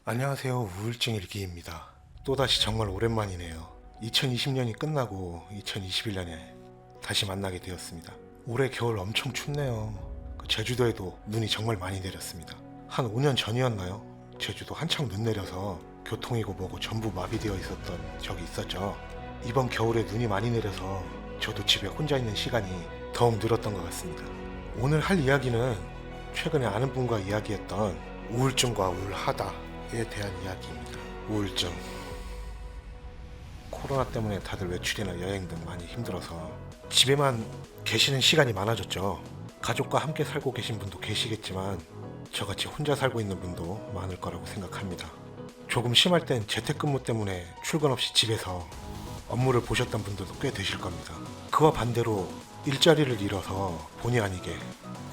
안녕하세요. 우울증 일기입니다. 또다시 정말 오랜만이네요. 2020년이 끝나고 2021년에 다시 만나게 되었습니다. 올해 겨울 엄청 춥네요. 제주도에도 눈이 정말 많이 내렸습니다. 한 5년 전이었나요? 제주도 한창 눈 내려서 교통이고 뭐고 전부 마비되어 있었던 적이 있었죠. 이번 겨울에 눈이 많이 내려서 저도 집에 혼자 있는 시간이 더욱 늘었던 것 같습니다. 오늘 할 이야기는 최근에 아는 분과 이야기했던 우울증과 우울하다에 대한 이야기입니다. 우울증. 코로나 때문에 다들 외출이나 여행 등 많이 힘들어서 집에만 계시는 시간이 많아졌죠. 가족과 함께 살고 계신 분도 계시겠지만 저같이 혼자 살고 있는 분도 많을 거라고 생각합니다. 조금 심할 땐 재택근무 때문에 출근 없이 집에서 업무를 보셨던 분들도 꽤 되실 겁니다. 그와 반대로 일자리를 잃어서 본의 아니게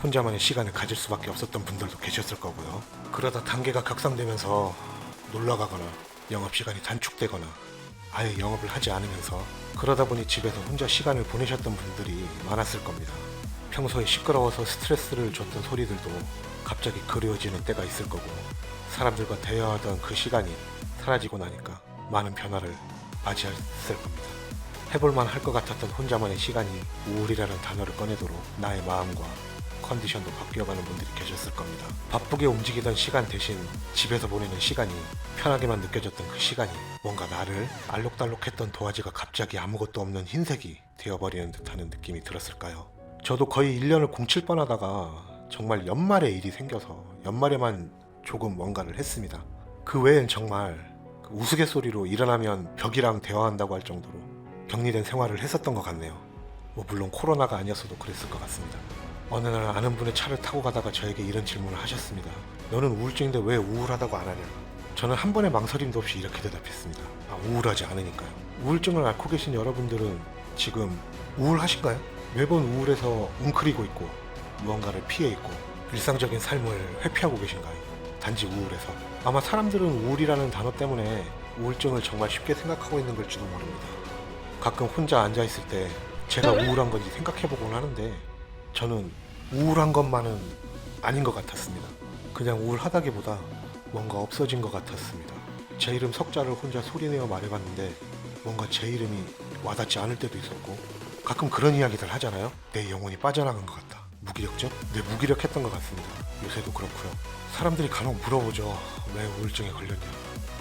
혼자만의 시간을 가질 수밖에 없었던 분들도 계셨을 거고요. 그러다 단계가 격상되면서 놀러가거나 영업시간이 단축되거나 아예 영업을 하지 않으면서 그러다 보니 집에서 혼자 시간을 보내셨던 분들이 많았을 겁니다. 평소에 시끄러워서 스트레스를 줬던 소리들도 갑자기 그리워지는 때가 있을 거고, 사람들과 대화하던 그 시간이 사라지고 나니까 많은 변화를 맞이했을 겁니다. 해볼만 할 것 같았던 혼자만의 시간이 우울이라는 단어를 꺼내도록 나의 마음과 컨디션도 바뀌어가는 분들이 계셨을 겁니다. 바쁘게 움직이던 시간 대신 집에서 보내는 시간이 편하게만 느껴졌던 그 시간이 뭔가 나를 알록달록했던 도화지가 갑자기 아무것도 없는 흰색이 되어버리는 듯하는 느낌이 들었을까요? 저도 거의 1년을 공칠 뻔하다가 정말 연말에 일이 생겨서 연말에만 조금 뭔가를 했습니다. 그 외엔 정말 우스갯소리로 일어나면 벽이랑 대화한다고 할 정도로 격리된 생활을 했었던 것 같네요. 물론 코로나가 아니었어도 그랬을 것 같습니다. 어느 날 아는 분의 차를 타고 가다가 저에게 이런 질문을 하셨습니다. 너는 우울증인데 왜 우울하다고 안 하냐? 저는 한 번의 망설임도 없이 이렇게 대답했습니다. 우울하지 않으니까요. 우울증을 앓고 계신 여러분들은 지금 우울하신가요? 매번 우울해서 웅크리고 있고 무언가를 피해 있고 일상적인 삶을 회피하고 계신가요? 단지 우울해서. 아마 사람들은 우울이라는 단어 때문에 우울증을 정말 쉽게 생각하고 있는 걸지도 모릅니다. 가끔 혼자 앉아있을 때 제가 우울한 건지 생각해보곤 하는데 저는 우울한 것만은 아닌 것 같았습니다. 그냥 우울하다기보다 뭔가 없어진 것 같았습니다. 제 이름 석자를 혼자 소리내어 말해봤는데 뭔가 제 이름이 와닿지 않을 때도 있었고, 가끔 그런 이야기들 하잖아요. 내 영혼이 빠져나간 것 같다. 무기력증? 네, 무기력했던 것 같습니다. 요새도 그렇고요. 사람들이 간혹 물어보죠. 왜 우울증에 걸렸냐.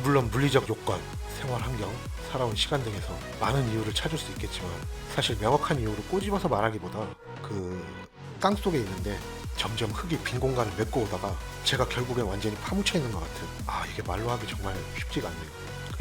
물론 물리적 요건, 생활 환경, 살아온 시간 등에서 많은 이유를 찾을 수 있겠지만 사실 명확한 이유를 꼬집어서 말하기보다 그 땅속에 있는데 점점 흙이 빈 공간을 메꿔 오다가 제가 결국엔 완전히 파묻혀 있는 것 같은, 이게 말로 하기 정말 쉽지가 않네요.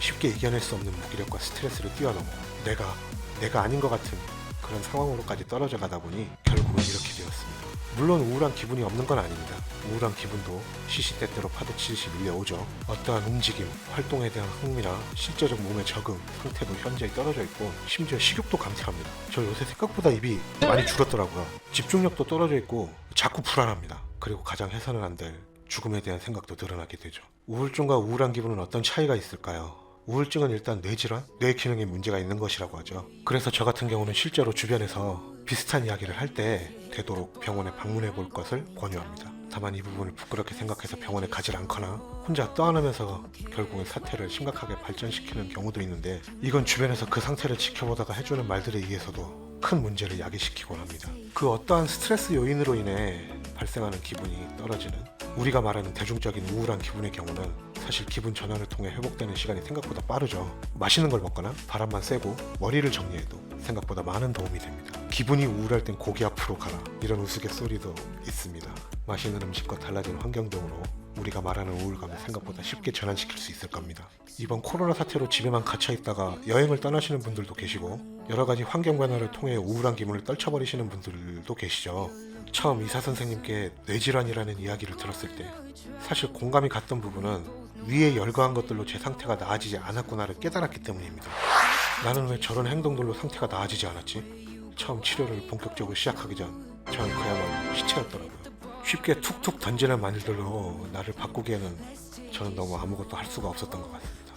쉽게 이겨낼 수 없는 무기력과 스트레스를 뛰어넘어 내가 아닌 것 같은 그런 상황으로까지 떨어져 가다 보니 결국은 이렇게 되었습니다. 물론 우울한 기분이 없는 건 아닙니다. 우울한 기분도 시시때때로 파도치듯이 밀려오죠. 어떠한 움직임, 활동에 대한 흥미나 실제적 몸의 적응 상태도 현저히 떨어져 있고 심지어 식욕도 감퇴합니다. 저 요새 생각보다 입이 많이 줄었더라고요. 집중력도 떨어져 있고 자꾸 불안합니다. 그리고 가장 해서는 안 될 죽음에 대한 생각도 드러나게 되죠. 우울증과 우울한 기분은 어떤 차이가 있을까요? 우울증은 일단 뇌질환, 뇌 기능에 문제가 있는 것이라고 하죠. 그래서 저 같은 경우는 실제로 주변에서 비슷한 이야기를 할 때 되도록 병원에 방문해 볼 것을 권유합니다. 다만 이 부분을 부끄럽게 생각해서 병원에 가질 않거나 혼자 떠안으면서 결국은 사태를 심각하게 발전시키는 경우도 있는데, 이건 주변에서 그 상태를 지켜보다가 해주는 말들에 의해서도 큰 문제를 야기시키곤 합니다. 그 어떠한 스트레스 요인으로 인해 발생하는 기분이 떨어지는, 우리가 말하는 대중적인 우울한 기분의 경우는 사실 기분 전환을 통해 회복되는 시간이 생각보다 빠르죠. 맛있는 걸 먹거나 바람만 쐬고 머리를 정리해도 생각보다 많은 도움이 됩니다. 기분이 우울할 땐 고기 앞으로 가라, 이런 우스갯소리도 있습니다. 맛있는 음식과 달라진 환경 등으로 우리가 말하는 우울감을 생각보다 쉽게 전환시킬 수 있을 겁니다. 이번 코로나 사태로 집에만 갇혀있다가 여행을 떠나시는 분들도 계시고 여러가지 환경 변화를 통해 우울한 기분을 떨쳐버리시는 분들도 계시죠. 처음 의사 선생님께 뇌질환이라는 이야기를 들었을 때 사실 공감이 갔던 부분은 위에 열거한 것들로 제 상태가 나아지지 않았구나를 깨달았기 때문입니다. 나는 왜 저런 행동들로 상태가 나아지지 않았지? 처음 치료를 본격적으로 시작하기 전 저는 그야말로 시체였더라고요. 쉽게 툭툭 던지는 말들로 나를 바꾸기에는 저는 너무 아무것도 할 수가 없었던 것 같습니다.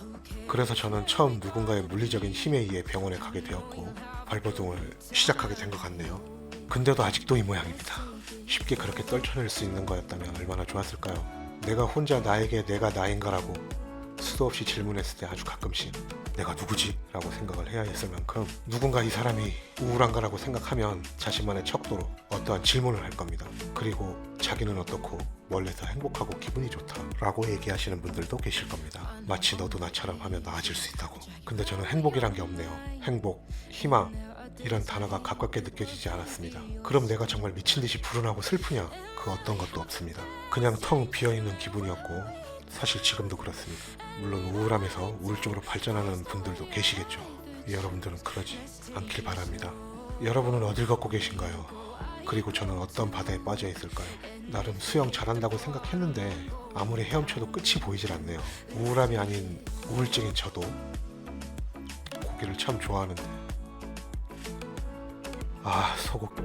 그래서 저는 처음 누군가의 물리적인 힘에 의해 병원에 가게 되었고 발버둥을 시작하게 된 것 같네요. 근데도 아직도 이 모양입니다. 쉽게 그렇게 떨쳐낼 수 있는 거였다면 얼마나 좋았을까요? 내가 혼자 나에게 내가 나인가라고 수도 없이 질문했을 때 아주 가끔씩 내가 누구지? 라고 생각을 해야 했을 만큼 누군가 이 사람이 우울한가라고 생각하면 자신만의 척도로 어떠한 질문을 할 겁니다. 그리고 자기는 어떻고 멀리서 행복하고 기분이 좋다 라고 얘기하시는 분들도 계실 겁니다. 마치 너도 나처럼 하면 나아질 수 있다고. 근데 저는 행복이란 게 없네요. 행복, 희망 이런 단어가 가깝게 느껴지지 않았습니다. 그럼 내가 정말 미친듯이 불운하고 슬프냐? 그 어떤 것도 없습니다. 그냥 텅 비어있는 기분이었고 사실 지금도 그렇습니다. 물론 우울함에서 우울증으로 발전하는 분들도 계시겠죠. 여러분들은 그러지 않길 바랍니다. 여러분은 어딜 걷고 계신가요? 그리고 저는 어떤 바다에 빠져 있을까요? 나름 수영 잘한다고 생각했는데 아무리 헤엄쳐도 끝이 보이질 않네요. 우울함이 아닌 우울증인 저도 고기를 참 좋아하는데 소고기